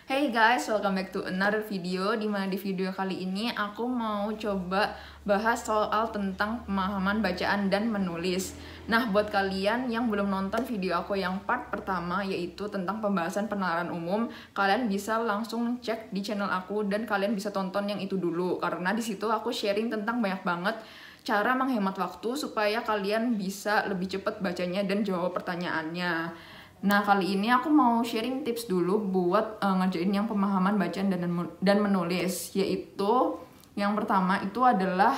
Hey guys, welcome back to another video. Dimana di video kali ini aku mau coba bahas soal tentang pemahaman bacaan dan menulis. Nah, buat kalian yang belum nonton video aku yang part pertama, yaitu tentang pembahasan penalaran umum, kalian bisa langsung cek di channel aku dan kalian bisa tonton yang itu dulu, karena di situ aku sharing tentang banyak banget cara menghemat waktu supaya kalian bisa lebih cepat bacanya dan jawab pertanyaannya. Nah, kali ini aku mau sharing tips dulu buat ngerjain yang pemahaman bacaan dan menulis, yaitu yang pertama itu adalah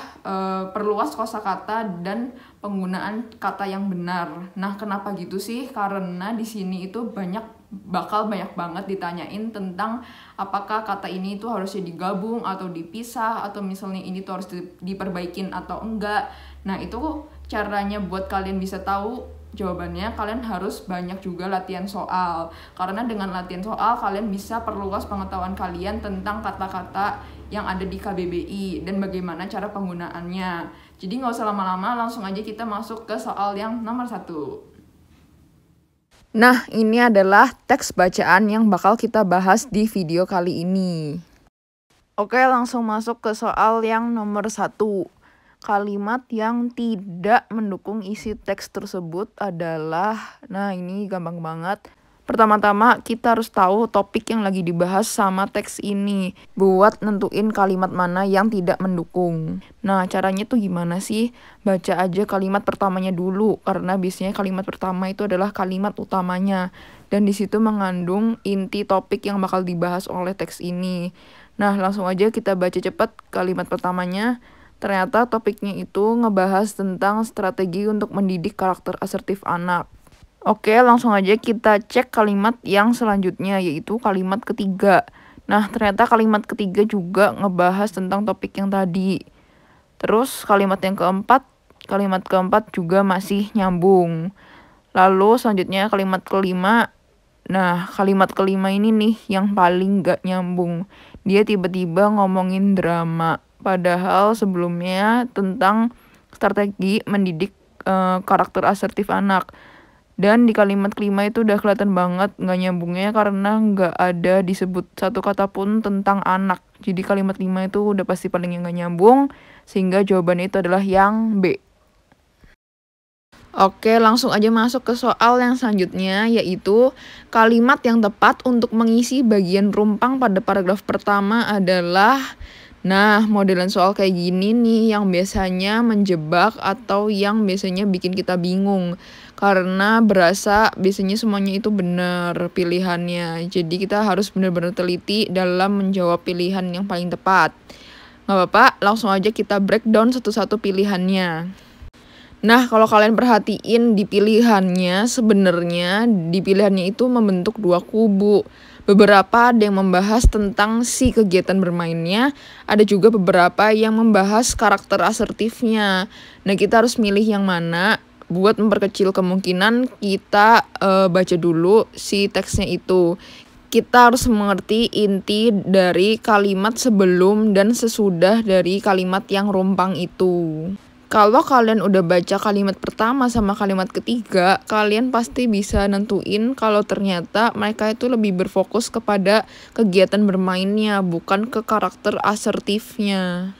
perluas kosakata dan penggunaan kata yang benar. Nah, kenapa gitu sih? Karena di sini itu bakal banyak banget ditanyain tentang apakah kata ini itu harusnya digabung atau dipisah, atau misalnya ini tuh harus diperbaikin atau enggak. Nah, itu caranya buat kalian bisa tahu jawabannya, kalian harus banyak juga latihan soal. Karena dengan latihan soal, kalian bisa perluas pengetahuan kalian tentang kata-kata yang ada di KBBI dan bagaimana cara penggunaannya. Jadi nggak usah lama-lama, langsung aja kita masuk ke soal yang nomor 1. Nah, ini adalah teks bacaan yang bakal kita bahas di video kali ini. Oke, langsung masuk ke soal yang nomor 1. Kalimat yang tidak mendukung isi teks tersebut adalah, nah ini gampang banget. Pertama-tama kita harus tahu topik yang lagi dibahas sama teks ini buat nentuin kalimat mana yang tidak mendukung. Nah, caranya tuh gimana sih? Baca aja kalimat pertamanya dulu, karena biasanya kalimat pertama itu adalah kalimat utamanya dan di situ mengandung inti topik yang bakal dibahas oleh teks ini. Nah, langsung aja kita baca cepat kalimat pertamanya. Ternyata topiknya itu ngebahas tentang strategi untuk mendidik karakter asertif anak. Oke, langsung aja kita cek kalimat yang selanjutnya, yaitu kalimat ketiga. Nah, ternyata kalimat ketiga juga ngebahas tentang topik yang tadi. Terus kalimat yang keempat juga masih nyambung. Lalu selanjutnya kalimat kelima. Nah, kalimat kelima ini nih yang paling gak nyambung. Dia tiba-tiba ngomongin drama. Padahal sebelumnya tentang strategi mendidik karakter asertif anak. Dan di kalimat kelima itu udah kelihatan banget nggak nyambungnya karena nggak ada disebut satu kata pun tentang anak. Jadi kalimat 5 itu udah pasti paling yang nggak nyambung, sehingga jawabannya itu adalah yang B. Oke, langsung aja masuk ke soal yang selanjutnya, yaitu kalimat yang tepat untuk mengisi bagian rumpang pada paragraf pertama adalah. Nah, modelan soal kayak gini nih yang biasanya menjebak atau yang biasanya bikin kita bingung. Karena berasa biasanya semuanya itu benar pilihannya. Jadi kita harus benar-benar teliti dalam menjawab pilihan yang paling tepat. Nggak apa-apa, langsung aja kita breakdown satu-satu pilihannya. Nah, kalau kalian perhatiin di pilihannya, sebenarnya di pilihannya itu membentuk dua kubu. Beberapa ada yang membahas tentang si kegiatan bermainnya, ada juga beberapa yang membahas karakter asertifnya. Nah, kita harus milih yang mana buat memperkecil kemungkinan kita baca dulu si teksnya itu. Kita harus mengerti inti dari kalimat sebelum dan sesudah dari kalimat yang rumpang itu. Kalau kalian udah baca kalimat pertama sama kalimat ketiga, kalian pasti bisa nentuin kalau ternyata mereka itu lebih berfokus kepada kegiatan bermainnya, bukan ke karakter asertifnya.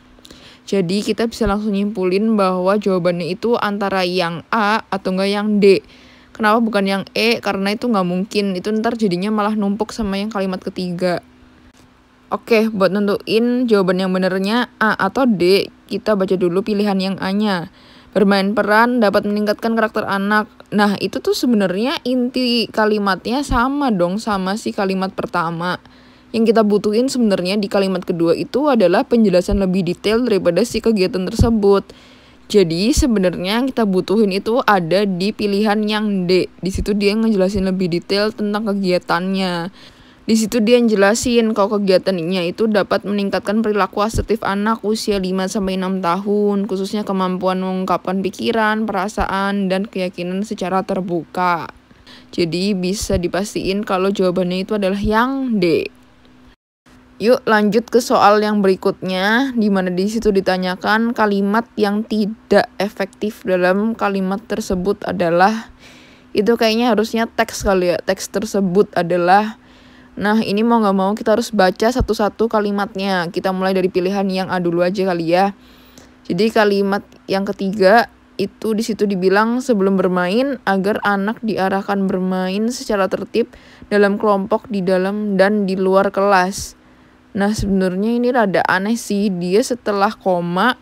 Jadi kita bisa langsung nyimpulin bahwa jawabannya itu antara yang A atau enggak yang D. Kenapa bukan yang E? Karena itu nggak mungkin, itu ntar jadinya malah numpuk sama yang kalimat ketiga. Oke, buat nentuin jawaban yang benernya A atau D, kita baca dulu pilihan yang A-nya. Bermain peran dapat meningkatkan karakter anak. Nah, itu tuh sebenarnya inti kalimatnya sama dong sama si kalimat pertama. Yang kita butuhin sebenarnya di kalimat kedua itu adalah penjelasan lebih detail daripada si kegiatan tersebut. Jadi sebenarnya yang kita butuhin itu ada di pilihan yang D. Di situ dia ngejelasin lebih detail tentang kegiatannya. Di situ dia jelasin kalau kegiatannya itu dapat meningkatkan perilaku asertif anak usia 5-6 tahun, khususnya kemampuan mengungkapkan pikiran, perasaan, dan keyakinan secara terbuka. Jadi bisa dipastiin kalau jawabannya itu adalah yang D. Yuk lanjut ke soal yang berikutnya, di mana di situ ditanyakan kalimat yang tidak efektif dalam kalimat tersebut adalah, itu kayaknya harusnya teks kali ya, teks tersebut adalah. Nah, ini mau nggak mau kita harus baca satu-satu kalimatnya. Kita mulai dari pilihan yang A dulu aja kali ya. Jadi kalimat yang ketiga itu di situ dibilang sebelum bermain agar anak diarahkan bermain secara tertib dalam kelompok di dalam dan di luar kelas. Nah, sebenarnya ini rada aneh sih, dia setelah koma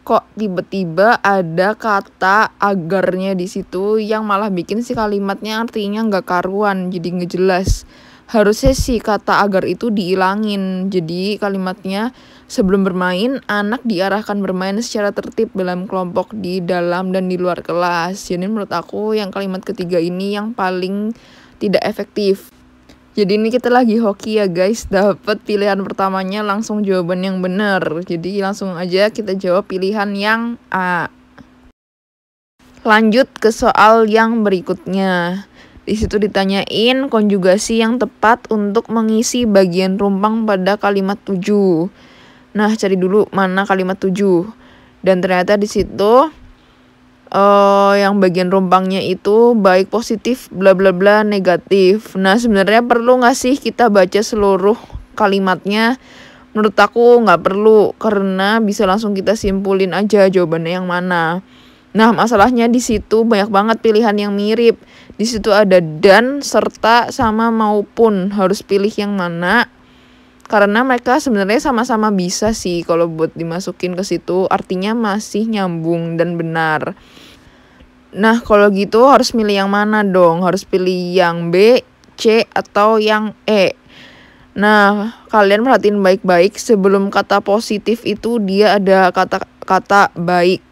kok tiba-tiba ada kata agarnya di situ yang malah bikin si kalimatnya artinya nggak karuan, jadi nggak jelas. Harusnya si kata agar itu diilangin. Jadi kalimatnya sebelum bermain, anak diarahkan bermain secara tertib dalam kelompok di dalam dan di luar kelas. Jadi menurut aku yang kalimat ketiga ini yang paling tidak efektif. Jadi ini kita lagi hoki ya guys, dapat pilihan pertamanya langsung jawaban yang benar. Jadi langsung aja kita jawab pilihan yang A. Lanjut ke soal yang berikutnya. Di situ ditanyain konjugasi yang tepat untuk mengisi bagian rumpang pada kalimat 7. Nah, cari dulu mana kalimat 7. Dan ternyata di situ yang bagian rumpangnya itu baik positif bla bla bla negatif. Nah, sebenarnya perlu nggak sih kita baca seluruh kalimatnya? Menurut aku nggak perlu, karena bisa langsung kita simpulin aja jawabannya yang mana. Nah, masalahnya di situ banyak banget pilihan yang mirip. Di situ ada dan, serta, sama, maupun. Harus pilih yang mana. Karena mereka sebenarnya sama-sama bisa sih kalau buat dimasukin ke situ, artinya masih nyambung dan benar. Nah, kalau gitu harus milih yang mana dong? Harus pilih yang B, C, atau yang E. Nah, kalian perhatiin baik-baik, sebelum kata positif itu dia ada kata baik.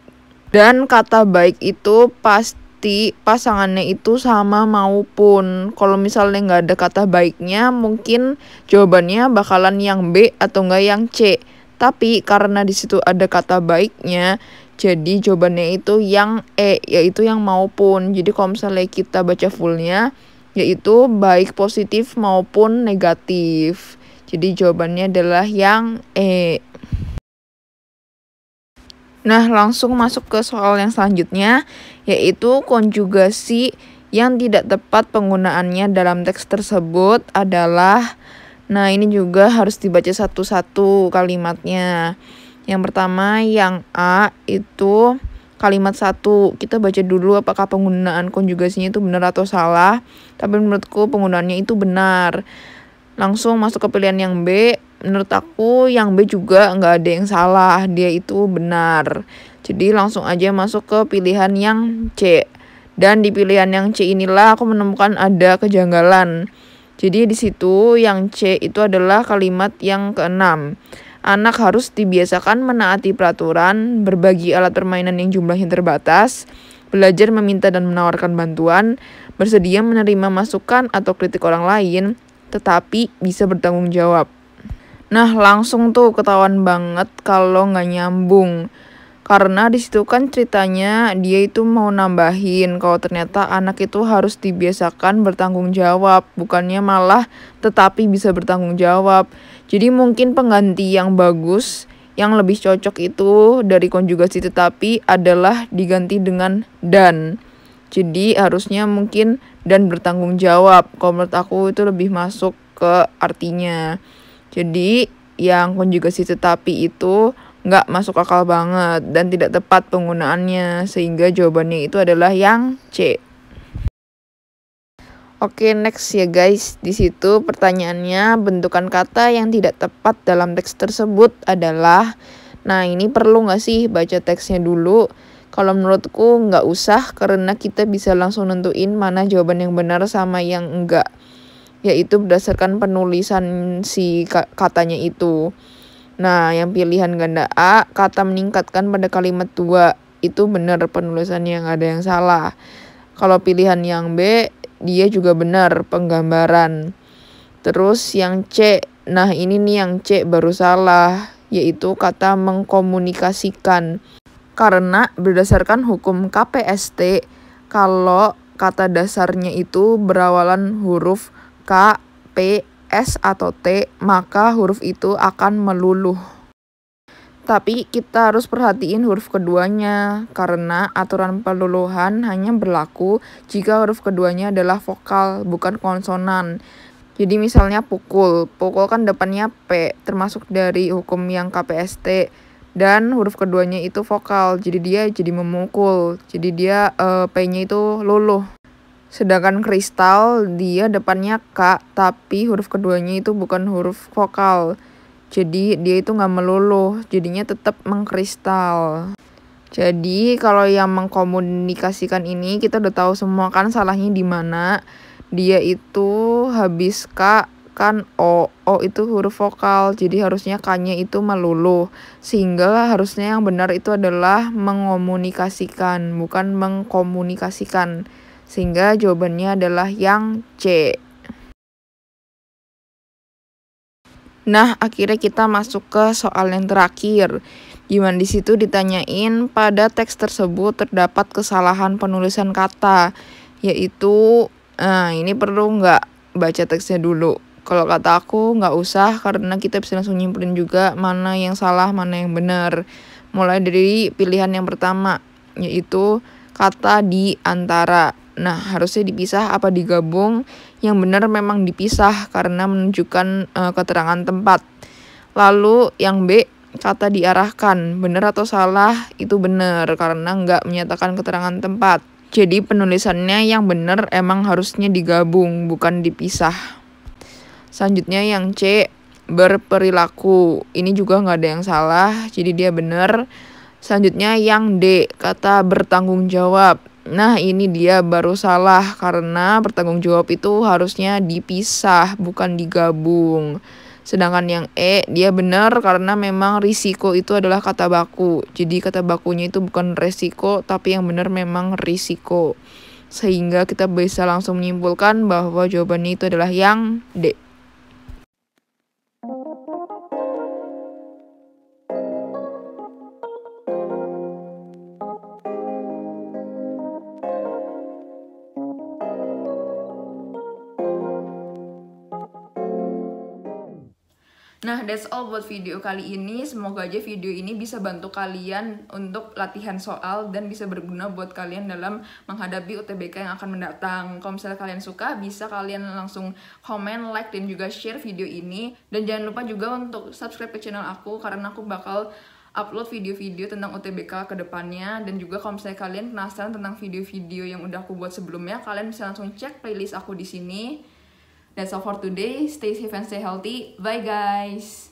Dan kata baik itu pasti pasangannya itu sama maupun. Kalau misalnya nggak ada kata baiknya, mungkin jawabannya bakalan yang B atau nggak yang C. Tapi karena di situ ada kata baiknya, jadi jawabannya itu yang E, yaitu yang maupun. Jadi kalau misalnya kita baca fullnya, yaitu baik positif maupun negatif. Jadi jawabannya adalah yang E. Nah, langsung masuk ke soal yang selanjutnya, yaitu konjugasi yang tidak tepat penggunaannya dalam teks tersebut adalah, nah ini juga harus dibaca satu-satu kalimatnya. Yang pertama yang A itu kalimat 1. Kita baca dulu apakah penggunaan konjugasinya itu benar atau salah. Tapi menurutku penggunaannya itu benar. Langsung masuk ke pilihan yang B. Menurut aku yang B juga nggak ada yang salah, dia itu benar. Jadi langsung aja masuk ke pilihan yang C. Dan di pilihan yang C inilah aku menemukan ada kejanggalan. Jadi di situ yang C itu adalah kalimat yang ke-6. Anak harus dibiasakan menaati peraturan, berbagi alat permainan yang jumlahnya terbatas, belajar meminta dan menawarkan bantuan, bersedia menerima masukan atau kritik orang lain, tetapi bisa bertanggung jawab. Nah, langsung tuh ketahuan banget kalau nggak nyambung. Karena di situ kan ceritanya dia itu mau nambahin kalau ternyata anak itu harus dibiasakan bertanggung jawab, bukannya malah tetapi bisa bertanggung jawab. Jadi mungkin pengganti yang bagus, yang lebih cocok itu dari konjugasi tetapi adalah diganti dengan dan. Jadi harusnya mungkin dan bertanggung jawab. Kalau menurut aku itu lebih masuk ke artinya. Jadi yang konjugasi tetapi itu nggak masuk akal banget dan tidak tepat penggunaannya, sehingga jawabannya itu adalah yang C. Oke, next ya guys. Di situ pertanyaannya bentukan kata yang tidak tepat dalam teks tersebut adalah, nah ini perlu nggak sih baca teksnya dulu? Kalau menurutku nggak usah, karena kita bisa langsung nentuin mana jawaban yang benar sama yang enggak, yaitu berdasarkan penulisan si katanya itu. Nah, yang pilihan ganda A, kata meningkatkan pada kalimat 2, itu benar penulisannya, nggak ada yang salah. Kalau pilihan yang B, dia juga benar penggambaran. Terus yang C, nah ini nih yang C baru salah, yaitu kata mengkomunikasikan. Karena berdasarkan hukum KPST, kalau kata dasarnya itu berawalan huruf K, P, S, atau T, maka huruf itu akan meluluh. Tapi kita harus perhatiin huruf keduanya, karena aturan peluluhan hanya berlaku jika huruf keduanya adalah vokal, bukan konsonan. Jadi misalnya pukul kan depannya P, termasuk dari hukum yang KPST. Dan huruf keduanya itu vokal, jadi dia jadi memukul. Jadi dia P-nya itu luluh. Sedangkan kristal dia depannya K, tapi huruf keduanya itu bukan huruf vokal. Jadi dia itu nggak meluluh, jadinya tetap mengkristal. Jadi kalau yang mengkomunikasikan ini kita udah tahu semua kan salahnya di mana. Dia itu habis K kan O itu huruf vokal, jadi harusnya K-nya itu meluluh. Sehingga harusnya yang benar itu adalah mengomunikasikan, bukan mengkomunikasikan. Sehingga jawabannya adalah yang C. Nah, akhirnya kita masuk ke soal yang terakhir. Dimana di situ ditanyain pada teks tersebut terdapat kesalahan penulisan kata, yaitu, ini perlu nggak baca teksnya dulu? Kalau kata aku nggak usah karena kita bisa langsung nyimpulin juga mana yang salah, mana yang benar. Mulai dari pilihan yang pertama, yaitu kata di antara. Nah, harusnya dipisah apa digabung? Yang benar memang dipisah karena menunjukkan keterangan tempat. Lalu yang B, kata diarahkan. Benar atau salah? Itu benar karena nggak menyatakan keterangan tempat. Jadi penulisannya yang benar emang harusnya digabung, bukan dipisah. Selanjutnya yang C, berperilaku. Ini juga nggak ada yang salah, jadi dia benar. Selanjutnya yang D, kata bertanggung jawab. Nah, ini dia baru salah karena bertanggung jawab itu harusnya dipisah, bukan digabung. Sedangkan yang E, dia benar karena memang risiko itu adalah kata baku. Jadi kata bakunya itu bukan resiko, tapi yang benar memang risiko. Sehingga kita bisa langsung menyimpulkan bahwa jawabannya itu adalah yang D. Nah, that's all buat video kali ini. Semoga aja video ini bisa bantu kalian untuk latihan soal dan bisa berguna buat kalian dalam menghadapi UTBK yang akan mendatang. Kalau misalnya kalian suka, bisa kalian langsung komen, like, dan juga share video ini. Dan jangan lupa juga untuk subscribe ke channel aku karena aku bakal upload video-video tentang UTBK ke depannya. Dan juga kalau misalnya kalian penasaran tentang video-video yang udah aku buat sebelumnya, kalian bisa langsung cek playlist aku di sini. That's all for today. Stay safe and stay healthy. Bye guys.